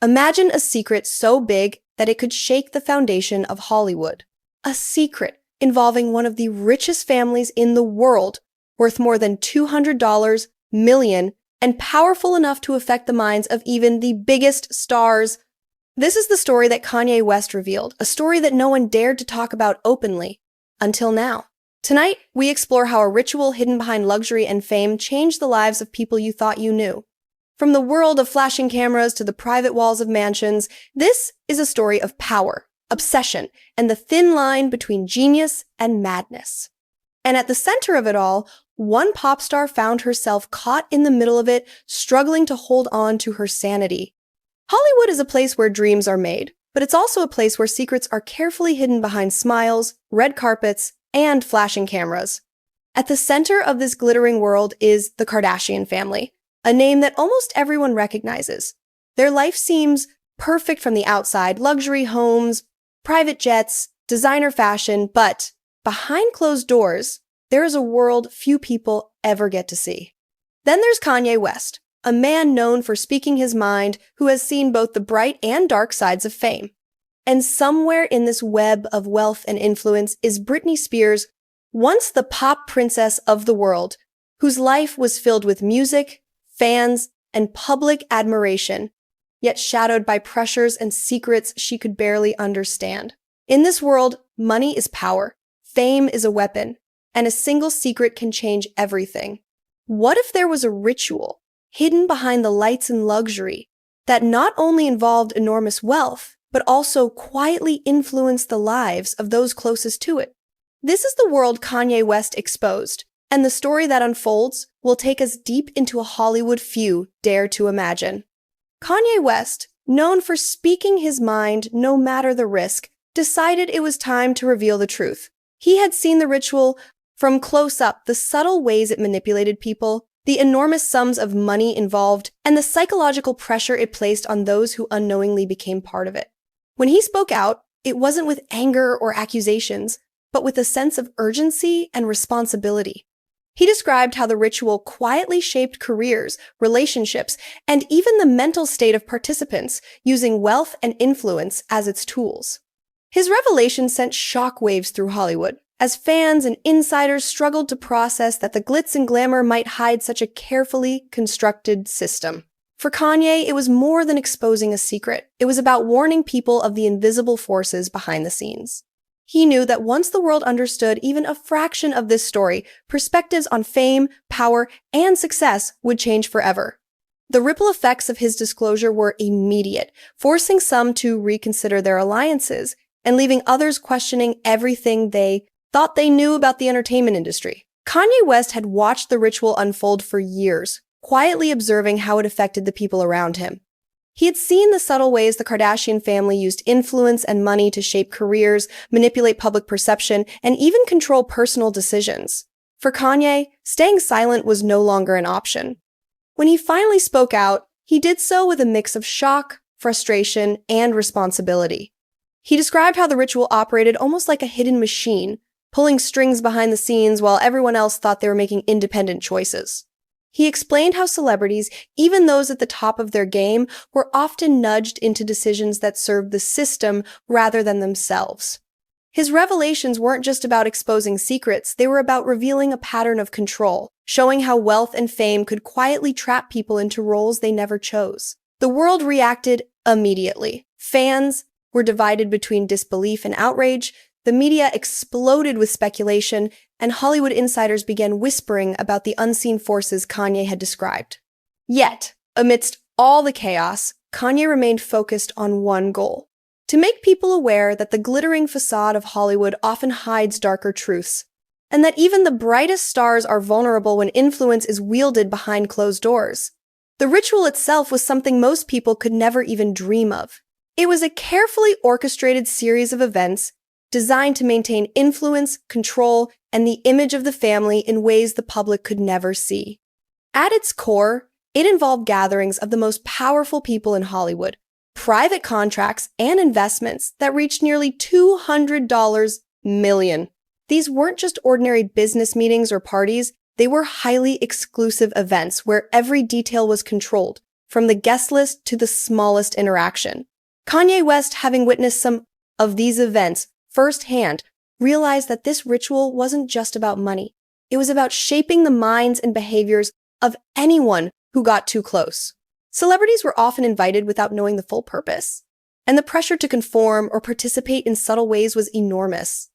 Imagine a secret so big that it could shake the foundation of Hollywood. A secret involving one of the richest families in the world, worth more than $200 million, and powerful enough to affect the minds of even the biggest stars. This is the story that Kanye West revealed, a story that no one dared to talk about openly, until now. Tonight, we explore how a ritual hidden behind luxury and fame changed the lives of people you thought you knew. From the world of flashing cameras to the private walls of mansions, this is a story of power, obsession, and the thin line between genius and madness. And at the center of it all, one pop star found herself caught in the middle of it, struggling to hold on to her sanity. Hollywood is a place where dreams are made, but it's also a place where secrets are carefully hidden behind smiles, red carpets, and flashing cameras. At the center of this glittering world is the Kardashian family, a name that almost everyone recognizes. Their life seems perfect from the outside, luxury homes, private jets, designer fashion, but behind closed doors, there is a world few people ever get to see. Then there's Kanye West, a man known for speaking his mind who has seen both the bright and dark sides of fame. And somewhere in this web of wealth and influence is Britney Spears, once the pop princess of the world, whose life was filled with music, fans, and public admiration, yet shadowed by pressures and secrets she could barely understand. In this world, money is power, fame is a weapon, and a single secret can change everything. What if there was a ritual hidden behind the lights and luxury that not only involved enormous wealth, but also quietly influenced the lives of those closest to it? This is the world Kanye West exposed, and the story that unfolds will take us deep into a Hollywood few dare to imagine. Kanye West, known for speaking his mind no matter the risk, decided it was time to reveal the truth. He had seen the ritual from close up, the subtle ways it manipulated people, the enormous sums of money involved, and the psychological pressure it placed on those who unknowingly became part of it. When he spoke out, it wasn't with anger or accusations, but with a sense of urgency and responsibility. He described how the ritual quietly shaped careers, relationships, and even the mental state of participants, using wealth and influence as its tools. His revelation sent shockwaves through Hollywood, as fans and insiders struggled to process that the glitz and glamour might hide such a carefully constructed system. For Kanye, it was more than exposing a secret. It was about warning people of the invisible forces behind the scenes. He knew that once the world understood even a fraction of this story, perspectives on fame, power, and success would change forever. The ripple effects of his disclosure were immediate, forcing some to reconsider their alliances and leaving others questioning everything they thought they knew about the entertainment industry. Kanye West had watched the ritual unfold for years, quietly observing how it affected the people around him. He had seen the subtle ways the Kardashian family used influence and money to shape careers, manipulate public perception, and even control personal decisions. For Kanye, staying silent was no longer an option. When he finally spoke out, he did so with a mix of shock, frustration, and responsibility. He described how the ritual operated almost like a hidden machine, pulling strings behind the scenes while everyone else thought they were making independent choices. He explained how celebrities, even those at the top of their game, were often nudged into decisions that served the system rather than themselves. His revelations weren't just about exposing secrets, they were about revealing a pattern of control, showing how wealth and fame could quietly trap people into roles they never chose. The world reacted immediately. Fans were divided between disbelief and outrage, the media exploded with speculation, and Hollywood insiders began whispering about the unseen forces Kanye had described. Yet, amidst all the chaos, Kanye remained focused on one goal: to make people aware that the glittering facade of Hollywood often hides darker truths, and that even the brightest stars are vulnerable when influence is wielded behind closed doors. The ritual itself was something most people could never even dream of. It was a carefully orchestrated series of events designed to maintain influence, control, and the image of the family in ways the public could never see. At its core, it involved gatherings of the most powerful people in Hollywood, private contracts, and investments that reached nearly $200 million. These weren't just ordinary business meetings or parties, they were highly exclusive events where every detail was controlled, from the guest list to the smallest interaction. Kanye West, having witnessed some of these events firsthand, realized that this ritual wasn't just about money. It was about shaping the minds and behaviors of anyone who got too close. Celebrities were often invited without knowing the full purpose, and the pressure to conform or participate in subtle ways was enormous.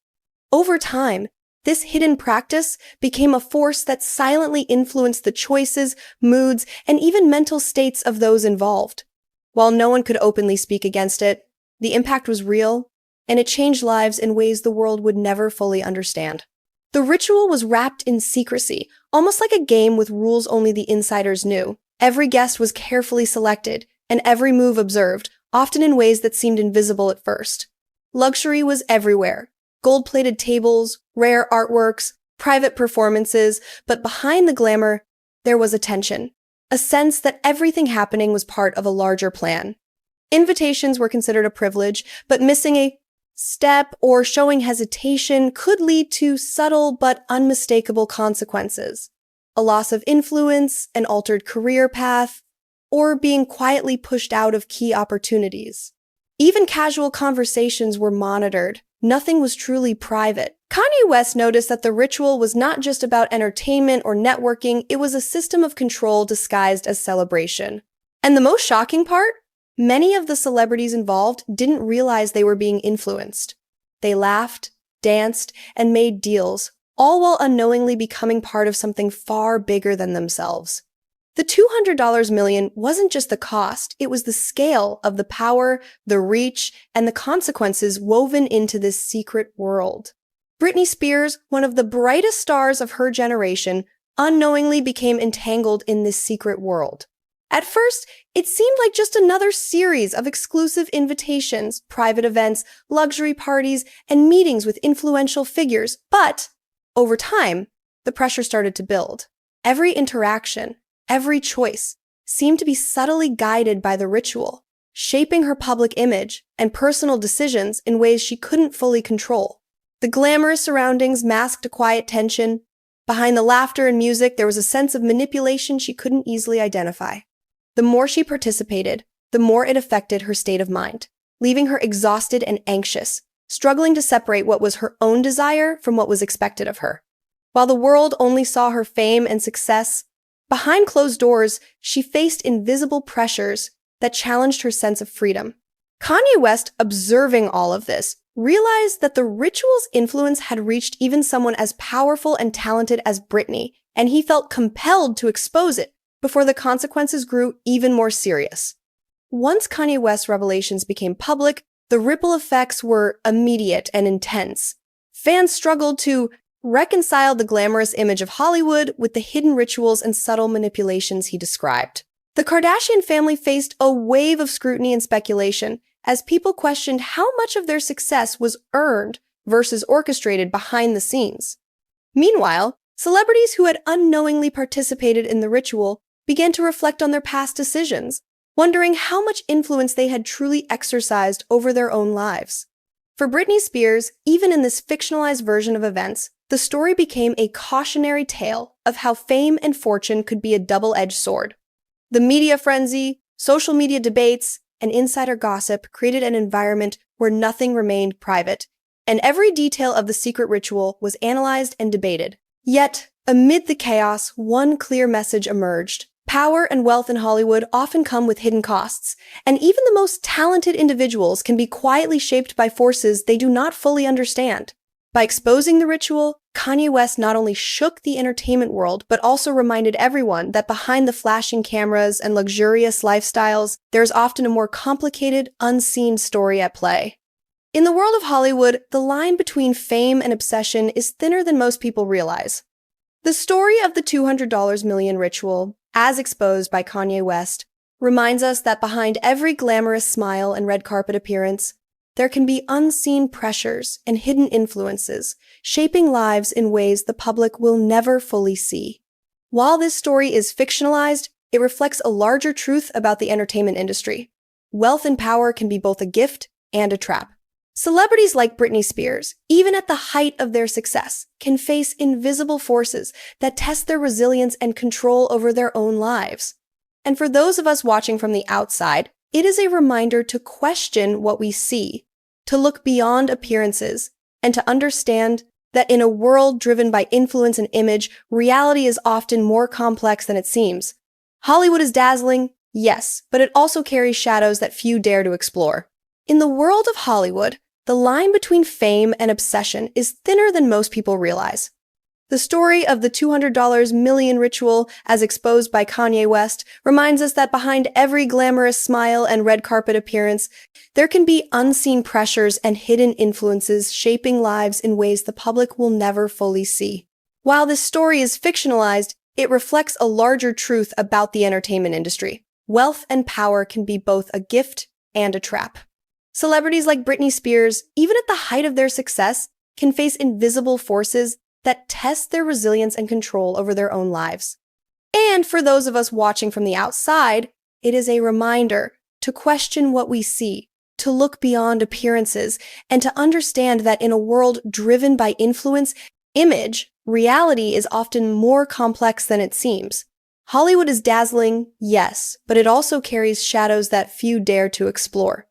Over time, this hidden practice became a force that silently influenced the choices, moods, and even mental states of those involved. While no one could openly speak against it, the impact was real, and it changed lives in ways the world would never fully understand. The ritual was wrapped in secrecy, almost like a game with rules only the insiders knew. Every guest was carefully selected, and every move observed, often in ways that seemed invisible at first. Luxury was everywhere. Gold-plated tables, rare artworks, private performances, but behind the glamour, there was a tension, a sense that everything happening was part of a larger plan. Invitations were considered a privilege, but missing a step or showing hesitation could lead to subtle but unmistakable consequences. A loss of influence, an altered career path, or being quietly pushed out of key opportunities. Even casual conversations were monitored. Nothing was truly private. Kanye West noticed that the ritual was not just about entertainment or networking, it was a system of control disguised as celebration. And the most shocking part? Many of the celebrities involved didn't realize they were being influenced. They laughed, danced, and made deals, all while unknowingly becoming part of something far bigger than themselves. The $200 million wasn't just the cost, it was the scale of the power, the reach, and the consequences woven into this secret world. Britney Spears, one of the brightest stars of her generation, unknowingly became entangled in this secret world. At first, it seemed like just another series of exclusive invitations, private events, luxury parties, and meetings with influential figures, but over time, the pressure started to build. Every interaction, every choice seemed to be subtly guided by the ritual, shaping her public image and personal decisions in ways she couldn't fully control. The glamorous surroundings masked a quiet tension. Behind the laughter and music, there was a sense of manipulation she couldn't easily identify. The more she participated, the more it affected her state of mind, leaving her exhausted and anxious, struggling to separate what was her own desire from what was expected of her. While the world only saw her fame and success, behind closed doors, she faced invisible pressures that challenged her sense of freedom. Kanye West, observing all of this, realized that the ritual's influence had reached even someone as powerful and talented as Britney, and he felt compelled to expose it before the consequences grew even more serious. Once Kanye West's revelations became public, the ripple effects were immediate and intense. Fans struggled to reconcile the glamorous image of Hollywood with the hidden rituals and subtle manipulations he described. The Kardashian family faced a wave of scrutiny and speculation as people questioned how much of their success was earned versus orchestrated behind the scenes. Meanwhile, celebrities who had unknowingly participated in the ritual began to reflect on their past decisions, wondering how much influence they had truly exercised over their own lives. For Britney Spears, even in this fictionalized version of events, the story became a cautionary tale of how fame and fortune could be a double-edged sword. The media frenzy, social media debates, and insider gossip created an environment where nothing remained private, and every detail of the secret ritual was analyzed and debated. Yet, amid the chaos, one clear message emerged. Power and wealth in Hollywood often come with hidden costs, and even the most talented individuals can be quietly shaped by forces they do not fully understand. By exposing the ritual, Kanye West not only shook the entertainment world, but also reminded everyone that behind the flashing cameras and luxurious lifestyles, there's often a more complicated, unseen story at play. In the world of Hollywood, the line between fame and obsession is thinner than most people realize. The story of the $200 million ritual, as exposed by Kanye West, reminds us that behind every glamorous smile and red carpet appearance, there can be unseen pressures and hidden influences, shaping lives in ways the public will never fully see. While this story is fictionalized, it reflects a larger truth about the entertainment industry. Wealth and power can be both a gift and a trap. Celebrities like Britney Spears, even at the height of their success, can face invisible forces that test their resilience and control over their own lives. And for those of us watching from the outside, it is a reminder to question what we see, to look beyond appearances, and to understand that in a world driven by influence and image, reality is often more complex than it seems. Hollywood is dazzling, yes, but it also carries shadows that few dare to explore. In the world of Hollywood, the line between fame and obsession is thinner than most people realize. The story of the $200 million ritual, as exposed by Kanye West, reminds us that behind every glamorous smile and red carpet appearance, there can be unseen pressures and hidden influences shaping lives in ways the public will never fully see. While this story is fictionalized, it reflects a larger truth about the entertainment industry. Wealth and power can be both a gift and a trap. Celebrities like Britney Spears, even at the height of their success, can face invisible forces that test their resilience and control over their own lives. And for those of us watching from the outside, it is a reminder to question what we see, to look beyond appearances, and to understand that in a world driven by influence, image, reality is often more complex than it seems. Hollywood is dazzling, yes, but it also carries shadows that few dare to explore.